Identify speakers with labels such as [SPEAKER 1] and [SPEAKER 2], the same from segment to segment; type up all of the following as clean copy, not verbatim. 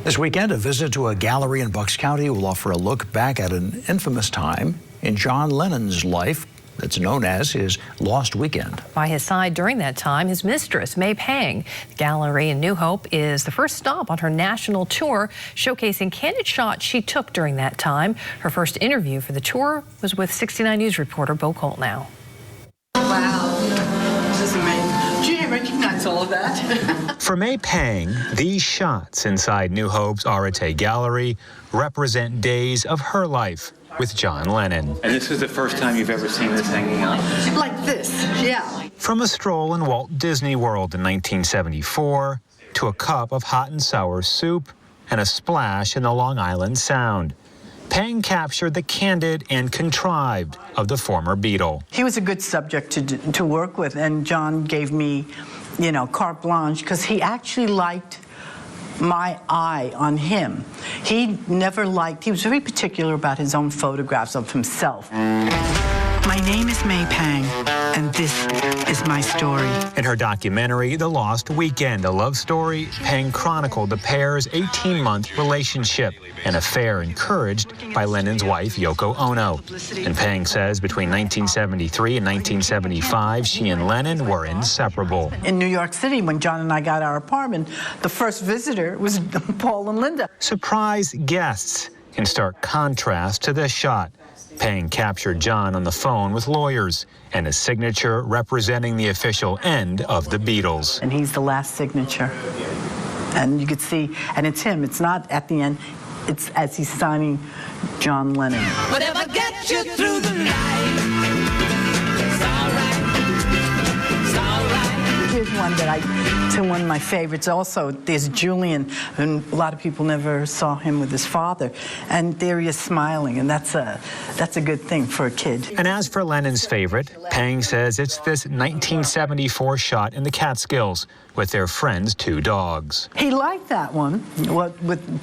[SPEAKER 1] This weekend, a visit to a gallery in Bucks County will offer a look back at an infamous time in John Lennon's life that's known as his Lost Weekend.
[SPEAKER 2] By his side during that time, his mistress, May Pang. The gallery in New Hope is the first stop on her national tour, showcasing candid shots she took during that time. Her first interview for the tour was with 69 News reporter Bo Colt now.
[SPEAKER 3] Wow, this is amazing. Gee, I recognize all of that.
[SPEAKER 4] For May Pang, these shots inside New Hope's Arete Gallery represent days of her life with John Lennon.
[SPEAKER 5] And this is the first time you've ever seen this hanging up?
[SPEAKER 3] Like this, yeah.
[SPEAKER 4] From a stroll in Walt Disney World in 1974 to a cup of hot and sour soup and a splash in the Long Island Sound, Pang captured the candid and contrived of the former Beatle.
[SPEAKER 3] He was a good subject to work with, and John gave me, carte blanche, because he actually liked my eye on him. He was very particular about his own photographs of himself.
[SPEAKER 6] My name is May Pang, and this is my story.
[SPEAKER 4] In her documentary, The Lost Weekend, a love story, Pang chronicled the pair's 18-month relationship, an affair encouraged by Lennon's wife, Yoko Ono. And Pang says between 1973 and 1975, she and Lennon were inseparable.
[SPEAKER 3] In New York City, when John and I got our apartment, the first visitor was Paul and Linda.
[SPEAKER 4] Surprise guests, in stark contrast to this shot. Pang captured John on the phone with lawyers and a signature representing the official end of the Beatles.
[SPEAKER 3] And he's the last signature. And you could see, and it's him. It's not at the end. It's as he's signing John Lennon.
[SPEAKER 7] Whatever gets you through the night, it's all right. It's all right.
[SPEAKER 3] Here's one one of my favorites also. There's Julian, and a lot of people never saw him with his father. And there he is smiling, and that's a good thing for a kid.
[SPEAKER 4] And as for Lennon's favorite, Pang says it's this 1974 shot in the Catskills with their friend's two dogs.
[SPEAKER 3] He liked that one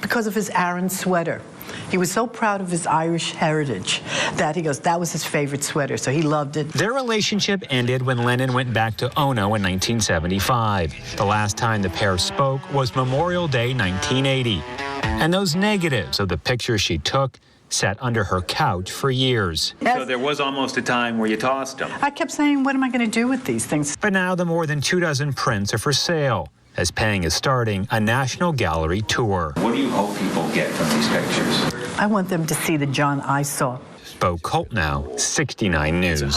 [SPEAKER 3] because of his Aran sweater. He was so proud of his Irish heritage that he goes, that was his favorite sweater, so he loved it.
[SPEAKER 4] Their relationship ended when Lennon went back to Ono in 1975. The last time the pair spoke was Memorial Day 1980. And those negatives of the pictures she took sat under her couch for years.
[SPEAKER 5] Yes. So there was almost a time where you tossed them.
[SPEAKER 3] I kept saying, what am I going to do with these things?
[SPEAKER 4] But now the more than 24 prints are for sale, as Pang is starting a national gallery tour.
[SPEAKER 5] What do you hope people get from these pictures?
[SPEAKER 3] I want them to see the John I saw.
[SPEAKER 4] Bo Colt now, 69 News.